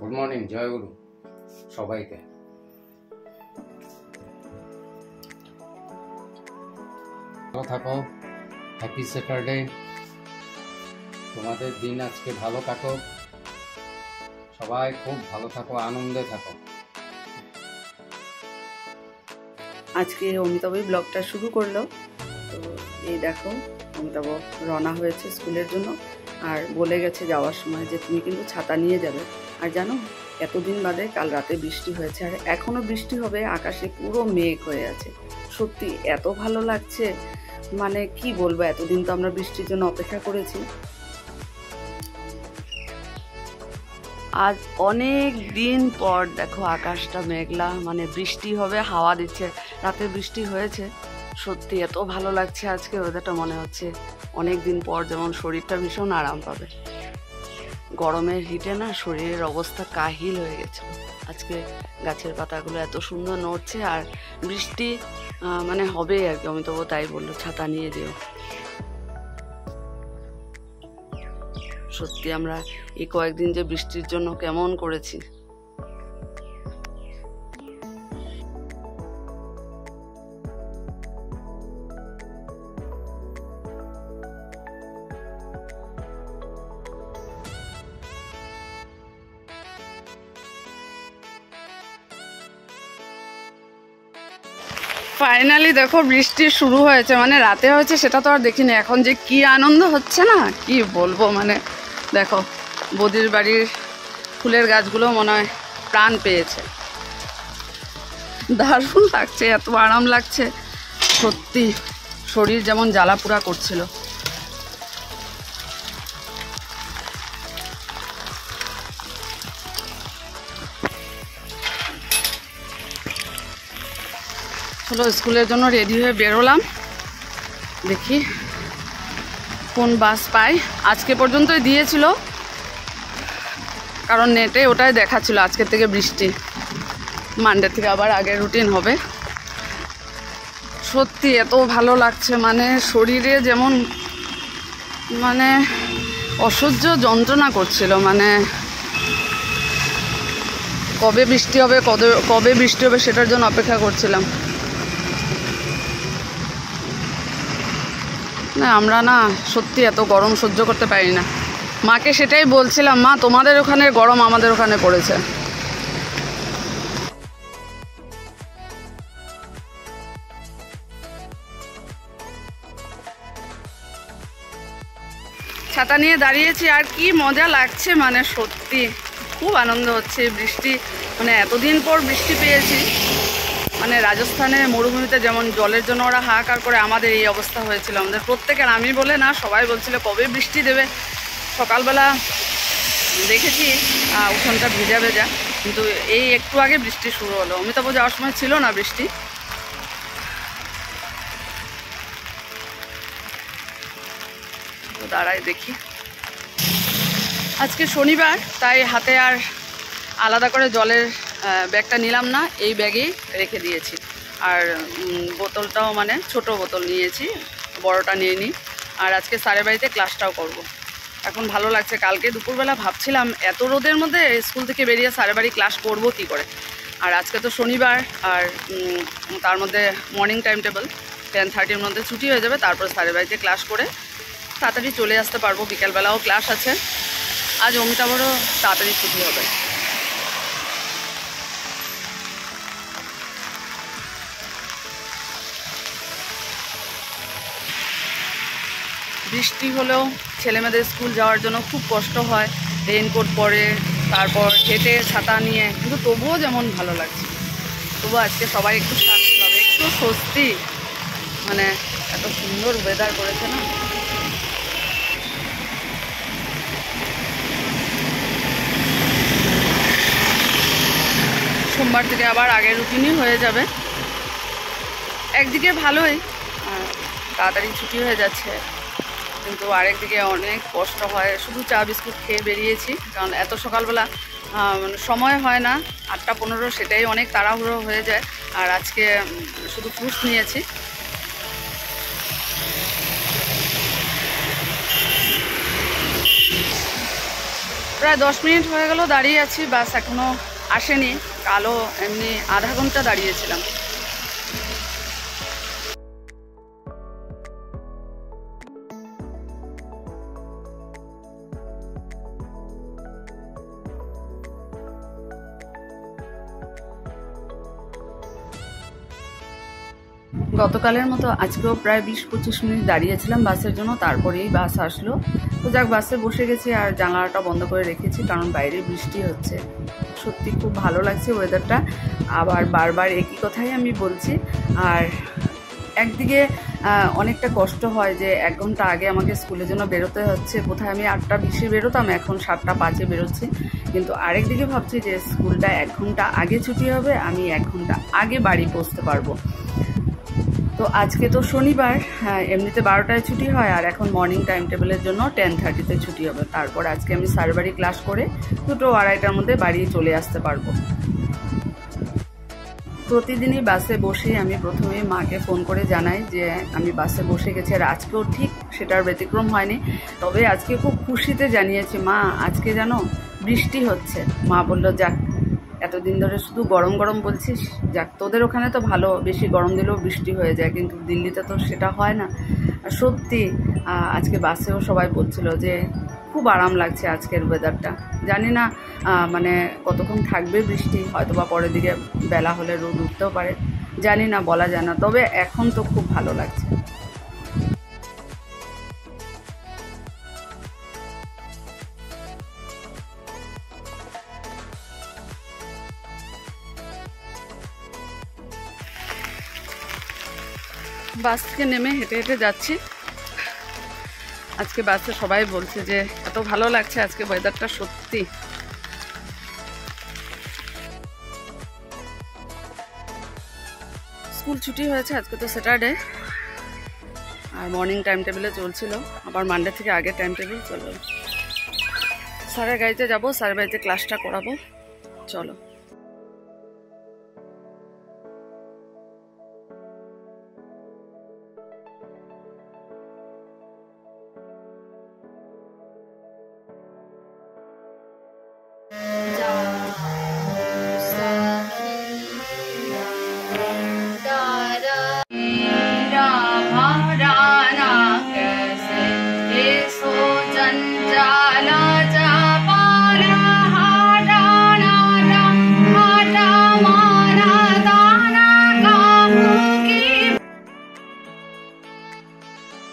Good morning, জয় গুরু সবাইকে। ভালো থাকো, হ্যাপি স্যাটারডে। তোমাদের দিন আজকে ভালো থাকো, সবাই খুব ভালো থাকো, আনন্দে থাকো। আজকে অমিতাভই ব্লগটা শুরু করলো। তো এই দেখো, অমিতাভ রওনা হয়েছে স্কুলের জন্য, আর বলে গেছে যাওয়ার সময় যে তুমি কিন্তু ছাতা নিয়ে যাবে। আর জানো, এতদিন বাদে কাল রাতে বৃষ্টি হয়েছে, আর এখনো বৃষ্টি হবে, আকাশে পুরো মেঘ হয়ে আছে। সত্যি এত ভালো লাগছে, মানে কি বলবো, এতদিন তো আমরা বৃষ্টির জন্য অপেক্ষা করেছি। আজ অনেক দিন পর দেখো আকাশটা মেঘলা, মানে বৃষ্টি হবে, হাওয়া দিচ্ছে। রাতে বৃষ্টি হয়েছে, সত্যি এত ভালো লাগছে আজকে ওয়েদারটা, মনে হচ্ছে অনেক দিন পর যেমন শরীরটা ভীষণ আরাম পাবে। গরমের হিটে না শরীরের অবস্থা কাহিল হয়ে গেছে। আজকে গাছের পাতাগুলো এত সুন্দর নড়ছে, আর বৃষ্টি মানে হবে আর কি। আমি তবু তাই বললো ছাতা নিয়ে যেও। সত্যি আমরা এই কয়েকদিন যে বৃষ্টির জন্য কেমন করেছি। ফাইনালি দেখো বৃষ্টি শুরু হয়েছে, মানে রাতে হয়েছে সেটা তো আর দেখিনি, এখন যে কি আনন্দ হচ্ছে না কি বলবো। মানে দেখো বৌদির বাড়ির ফুলের গাছগুলো মনে হয় প্রাণ পেয়েছে, দারুণ লাগছে, এত আরাম লাগছে সত্যি। শরীর যেমন জ্বালাপুড়া করছিল। চলো স্কুলের জন্য রেডি হয়ে বেরোলাম, দেখি কোন বাস পাই। আজকে পর্যন্তই দিয়েছিল, কারণ নেটে ওটাই দেখাচ্ছিল আজকের থেকে বৃষ্টি, মানডে থেকে আবার আগের রুটিন হবে। সত্যি এত ভালো লাগছে, মানে শরীরে যেমন মানে অসহ্য যন্ত্রণা করছিল, মানে কবে বৃষ্টি হবে কবে বৃষ্টি হবে সেটার জন্য অপেক্ষা করছিলাম। না আমরা না সত্যি এত গরম সহ্য করতে পারি না। মাকে সেটাই বলছিলাম, মা তোমাদের ওখানে গরম আমাদের ওখানে পড়েছে। ছাতা নিয়ে দাঁড়িয়েছি, আর কি মজা লাগছে, মানে সত্যি খুব আনন্দ হচ্ছে। বৃষ্টি মানে এতদিন পর বৃষ্টি পেয়েছি। মানে রাজস্থানে মরুভূমিতে যেমন জলের জন্য ওরা হাহাকার করে, আমাদের এই অবস্থা হয়েছিল আমাদের প্রত্যেকের। আমি বলে না, সবাই বলছিল কবে বৃষ্টি দেবে। সকালবেলা দেখেছি উঠোনটা ভেজা ভেজা, কিন্তু এই একটু আগে বৃষ্টি শুরু হলো। অমিতাভ যাওয়ার সময় ছিল না বৃষ্টি। তো দাঁড়াই দেখি, আজকে শনিবার তাই হাতে আর আলাদা করে জলের ব্যাগটা নিলাম না, এই ব্যাগেই রেখে দিয়েছি। আর বোতলটাও মানে ছোট বোতল নিয়েছি, বড়টা নিয়ে নিই। আর আজকে স্যারের বাড়িতে ক্লাসটাও করব। এখন ভালো লাগছে। কালকে দুপুরবেলা ভাবছিলাম এত রোদের মধ্যে স্কুল থেকে বেরিয়ে স্যারের বাড়ি ক্লাস করব কী করে। আর আজকে তো শনিবার, আর তার মধ্যে মর্নিং টাইম টেবল 10:30-র মধ্যে ছুটি হয়ে যাবে। তারপর স্যারের বাড়িতে ক্লাস করে তাড়াতাড়ি চলে আসতে পারবো। বিকেলবেলাও ক্লাস আছে, আজ অমিতাভরও তাড়াতাড়ি ছুটি হবে। বৃষ্টি হলেও ছেলেমেয়েদের স্কুল যাওয়ার জন্য খুব কষ্ট হয়, রেইনকোট পরে, তারপর হেঁটে ছাতা নিয়ে, কিন্তু তবুও যেমন ভালো লাগছে। তবুও আজকে সবাই একটু শান্তি পাবে, একটু স্বস্তি, মানে এত সুন্দর ওয়েদার করেছে না। সোমবার থেকে আবার আগের রুটিনই হয়ে যাবে। একদিকে ভালোই, তাড়াতাড়ি ছুটি হয়ে যাচ্ছে, কিন্তু আরেকদিকে অনেক কষ্ট হয়। শুধু চা বিস্কুট খেয়ে বেরিয়েছি, কারণ এত সকালবেলা সময় হয় না। 8টা 15, সেটাই অনেক তাড়াহুড়ো হয়ে যায়। আর আজকে শুধু ফ্রুটস নিয়েছি। প্রায় 10 মিনিট হয়ে গেল দাঁড়িয়ে আছি, বাস এখনো আসেনি। কালো এমনি আধা ঘন্টা দাঁড়িয়েছিলাম। গতকালের মতো আজকেও প্রায় 20-25 মিনিট দাঁড়িয়েছিলাম বাসের জন্য, তারপরেই বাস আসলো। তো যাক, বাসে বসে গেছি আর জানালাটা বন্ধ করে রেখেছি, কারণ বাইরে বৃষ্টি হচ্ছে। সত্যি খুব ভালো লাগছে ওয়েদারটা। আবার বারবার একই কথাই আমি বলছি। আর একদিকে অনেকটা কষ্ট হয় যে 1 ঘন্টা আগে আমাকে স্কুলের জন্য বেরোতে হচ্ছে। কোথায় আমি 8টা 20-এ বেরোতাম, এখন 7টা 5-এ বেরোচ্ছি। কিন্তু আরেকদিকে ভাবছি যে স্কুলটা 1 ঘন্টা আগে ছুটি হবে, আমি 1 ঘন্টা আগে বাড়ি পৌঁছতে পারবো। তো আজকে তো শনিবার, এমনিতে 12টায় ছুটি হয়, আর এখন মর্নিং টাইম টেবিলের জন্য 10:30-তে ছুটি হবে। তারপর আজকে আমি সার্ভারি ক্লাস করে 2-2:30টার মধ্যে বাড়ি চলে আসতে পারবো। প্রতিদিনই বাসে বসে আমি প্রথমেই মাকে ফোন করে জানাই যে আমি বাসে বসে গেছি, আর আজকেও ঠিক সেটার ব্যতিক্রম হয়নি। তবে আজকে খুব খুশিতে জানিয়েছি, মা আজকে জানো বৃষ্টি হচ্ছে। মা বললো, যাক, এতদিন ধরে শুধু গরম গরম বলছিস, যাক তোদের ওখানে তো ভালো, বেশি গরম দিলেও বৃষ্টি হয়ে যায়, কিন্তু দিল্লিতে তো সেটা হয় না। আর সত্যি আজকে বাসেও সবাই বলছিল যে খুব আরাম লাগছে আজকের ওয়েদারটা। জানি না মানে কতক্ষণ থাকবে বৃষ্টি, হয়তো বা পরের দিকে বেলা হলে রোদ উঠতেও পারে, জানি না, বলা যায় না। তবে এখন তো খুব ভালো লাগছে। বাস থেকে নেমে হেঁটে হেঁটে যাচ্ছি। আজকে বাসে সবাই বলছে যে এত ভালো লাগছে আজকে ওয়েদারটা, সত্যি। স্কুল ছুটি হয়েছে, আজকে তো স্যাটারডে, আর মর্নিং টাইম টেবিলে চলছিল, আবার মানডে থেকে আগে টাইম টেবিল চলবে। স্যারের গাড়িতে যাবো, স্যারের বাড়িতে ক্লাসটা করাবো। চলো।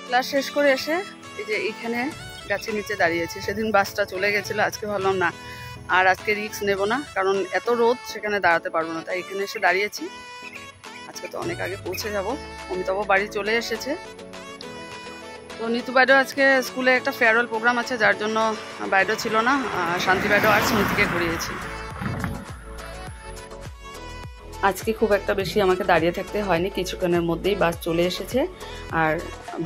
ক্লাস শেষ করে এসে এই যে এইখানে গাছের নিচে দাঁড়িয়েছি। সেদিন বাসটা চলে গেছিলো, আজকে ভাবলাম না আর আজকে রিস্ক নেব না, কারণ এত রোদ, সেখানে দাঁড়াতে পারবো না, তাই এখানে এসে দাঁড়িয়েছি। আজকে তো অনেক আগে পৌঁছে যাবো। অমিতাভ বাড়ি চলে এসেছে। তো নিতু বাইদেও আজকে স্কুলে একটা ফেয়ারওয়েল প্রোগ্রাম আছে, যার জন্য বাইদেও ছিল না, শান্তি বাইদেও আর স্মৃতিকে করিয়েছি। আজকে খুব একটা বেশি আমাকে দাঁড়িয়ে থাকতে হয়নি, কিছুক্ষণের মধ্যেই বাস চলে এসেছে। আর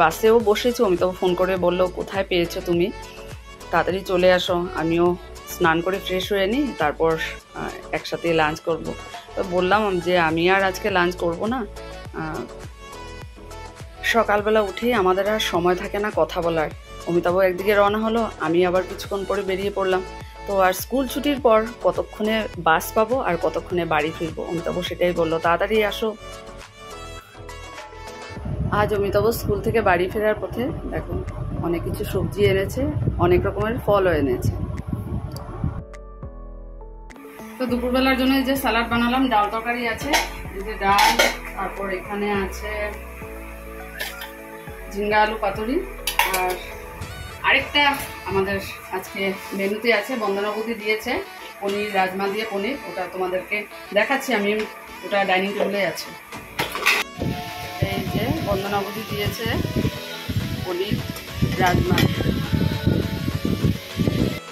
বাসেও বসেছি, অমিতাভ ফোন করে বললো, কোথায় পেয়েছো তুমি, তাড়াতাড়ি চলে আসো, আমিও স্নান করে ফ্রেশ হয়ে নিই, তারপর একসাথে লাঞ্চ করব। তো বললাম যে আমি আর আজকে লাঞ্চ করব না, সকালবেলা উঠেই আমাদের আর সময় থাকে না কথা বলার। অমিতাভ একদিকে রওনা হলো, আমি আবার কিছুক্ষণ পরে বেরিয়ে পড়লাম। তো আর স্কুল ছুটির পর কতক্ষণে বাস পাবো আর কতক্ষণে বাড়ি ফিরবো, অমিতাভ সেটাই বললো, তাড়াতাড়ি আসো। আজ অমিতাভ স্কুল থেকে বাড়ি ফেরার পথে দেখো অনেক কিছু সবজি এনেছে, অনেক রকমের ফলও এনেছে। তো দুপুরবেলার জন্য যে স্যালাড বানালাম, ডাল তরকারি আছে, এই যে ডাল, তারপর এখানে আছে ঝিঙ্গা আলু পাতুরি, আর আরেকটা আমাদের আজকে মেনুতে আছে, বন্দনাবতী দিয়েছে পনির, রাজমা দিয়ে পনির, ওটা তোমাদেরকে দেখাচ্ছি আমি, ওটা ডাইনিং টেবিলে আছে। এই যে বন্দনাবতী দিয়েছে পনির, রাজমা।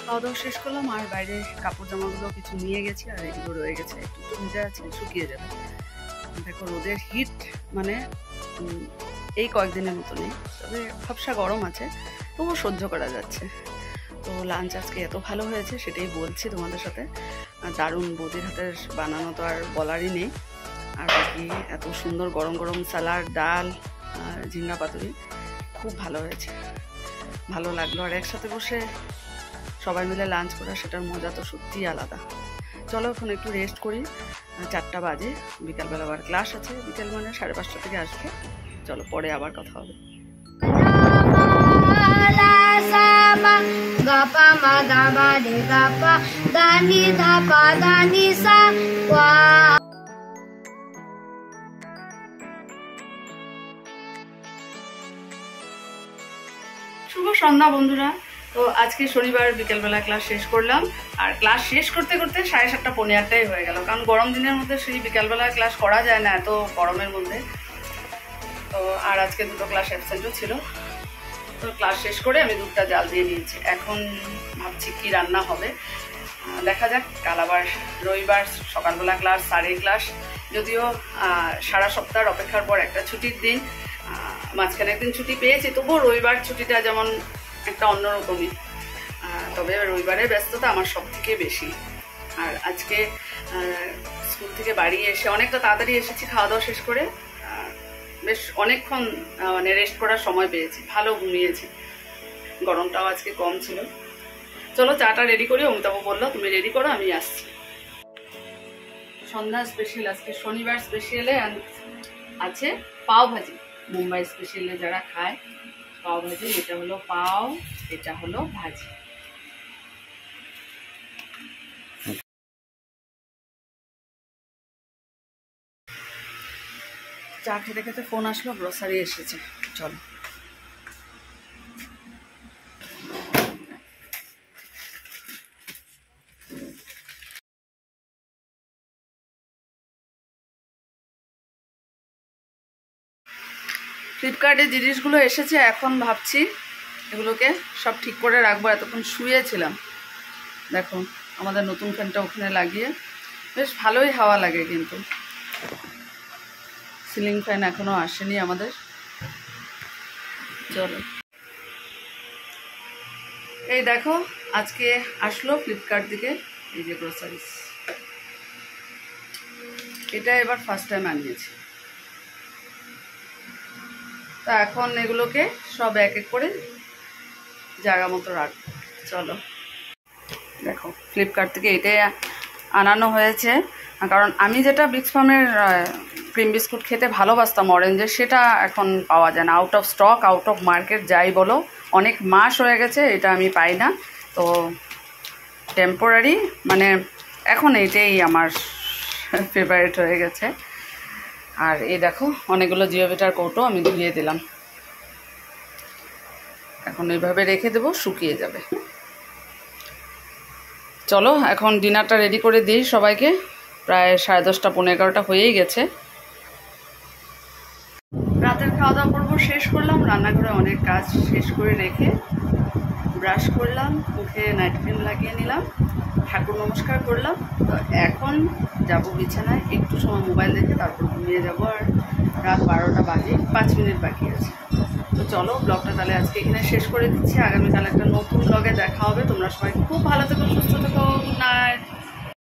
খাওয়া দাওয়া শেষ করলাম, আর বাইরে কাপড় জামাগুলো কিছু নিয়ে গেছি, আর এগুলো রয়ে গেছে, একটু একটু ভিজে আছে, শুকিয়ে যাবে। দেখো রোদের হিট মানে এই কয়েকদিনের মতো নেই, তবে খপসা গরম আছে, তবুও সহ্য করা যাচ্ছে। তো লাঞ্চ আজকে এত ভালো হয়েছে সেটাই বলছি তোমাদের সাথে, দারুণ, বৌদির হাতের বানানো তো আর বলারই নেই। আর বাকি এত সুন্দর গরম গরম স্যালাড, ডাল, ঝিঙ্গা পাতুরি, খুব ভালো হয়েছে, ভালো লাগলো। আর একসাথে বসে সবাই মিলে লাঞ্চ করা, সেটার মজা তো সত্যিই আলাদা। চলো এখন একটু রেস্ট করি, 4টা বাজে, বিকালবেলা আবার ক্লাস আছে, বিকেল মানে 5:30 থেকে আসবে। চলো পরে আবার কথা হবে। শুভ সন্ধ্যা বন্ধুরা। তো আজকে শনিবার বিকেলবেলা ক্লাস শেষ করলাম, আর ক্লাস শেষ করতে করতে 7:30 পৌনে 8টাই হয়ে গেল, কারণ গরম দিনের মধ্যে সেই বিকেলবেলা ক্লাস করা যায় না এত গরমের মধ্যে। তো আর আজকে 2টো ক্লাস অ্যাবসেন্টও ছিল। তো ক্লাস শেষ করে আমি দুধটা জাল দিয়ে নিয়েছি। এখন ভাবছি কি রান্না হবে, দেখা যাক। কাল আবার রবিবার, সকালবেলা ক্লাস, সাড়ে ক্লাস, যদিও সারা সপ্তাহের অপেক্ষার পর একটা ছুটির দিন, মাঝখানে একদিন ছুটি পেয়েছি, তবুও রবিবার ছুটিটা যেমন একটা অন্যরকমই। তবে রবিবারে ব্যস্ততা আমার সব থেকে বেশি। আর আজকে স্কুল থেকে বাড়ি এসে অনেকটা তাড়াতাড়ি এসেছি, খাওয়া দাওয়া শেষ করে বেশ অনেকক্ষণ মানে রেস্ট করার সময় পেয়েছি, ভালো ঘুমিয়েছি, গরমটাও আজকে কম ছিল। চলো চাটা রেডি করি। অমিতাভ বললো তুমি রেডি করো, আমি আসছি। সন্ধ্যা স্পেশাল আজকে শনিবার স্পেশালে আছে পাও ভাজি। মুম্বাই স্পেশালে যারা খায় পাও ভাজি, এটা হলো পাও, এটা হলো ভাজি। চা খেতে খেতে ফোন আসলো, গ্রোসারি এসেছে। চলো ফ্লিপকার্টে জিনিসগুলো এসেছে, এখন ভাবছি এগুলোকে সব ঠিক করে রাখবো। এতক্ষণ শুয়েছিলাম, দেখো আমাদের নতুন ফ্যানটা ওখানে লাগিয়ে বেশ ভালোই হাওয়া লাগে, কিন্তু সিলিং ফ্যান এখনো আসেনি আমাদের। চলো এই দেখো আজকে আসলো ফ্লিপকার্ট থেকে এই যে গ্রোসারিস, এটা এবার ফার্স্ট টাইম আনিয়েছি। তা এখন এগুলোকে সব এক এক করে জায়গা মতো রাখবো। চলো দেখো ফ্লিপকার্ট থেকে এটাই আনানো হয়েছে, কারণ আমি যেটা বিক্স ফার্মের ক্রিম বিস্কুট খেতে ভালোবাসতাম অরেঞ্জের, সেটা এখন পাওয়া যায় না, out of stock, out of market যাই বলো, অনেক মাস হয়ে গেছে এটা আমি পাই না। তো টেম্পোরারি মানে এখন এইটাই আমার ফেভারিট হয়ে গেছে। আর এই দেখো অনেকগুলো জিওভিটার কৌটো আমি ধুয়ে দিলাম, এখন এইভাবে রেখে দেবো, শুকিয়ে যাবে। চলো এখন ডিনারটা রেডি করে দিই সবাইকে, প্রায় 10:30 পৌনে 11টা হয়েই গেছে। রাতের খাওয়া দাওয়া করবো, শেষ করলাম, রান্নাঘরে অনেক কাজ শেষ করে রেখে ব্রাশ করলাম, মুখে নাইট ক্রিম লাগিয়ে নিলাম, ঠাকুর নমস্কার করলাম। তো এখন যাব বিছানায়, একটু সময় মোবাইল দেখে তারপর ঘুমিয়ে যাবো। আর রাত 12টা বাজে, 5 মিনিট বাকি আছে। তো চলো ব্লগটা তাহলে আজকে এখানে শেষ করে দিচ্ছি, আগামীকাল একটা নতুন ব্লগে দেখা হবে। তোমরা সবাই খুব ভালো থেকো, সুস্থ থেকো, গুড নাইট।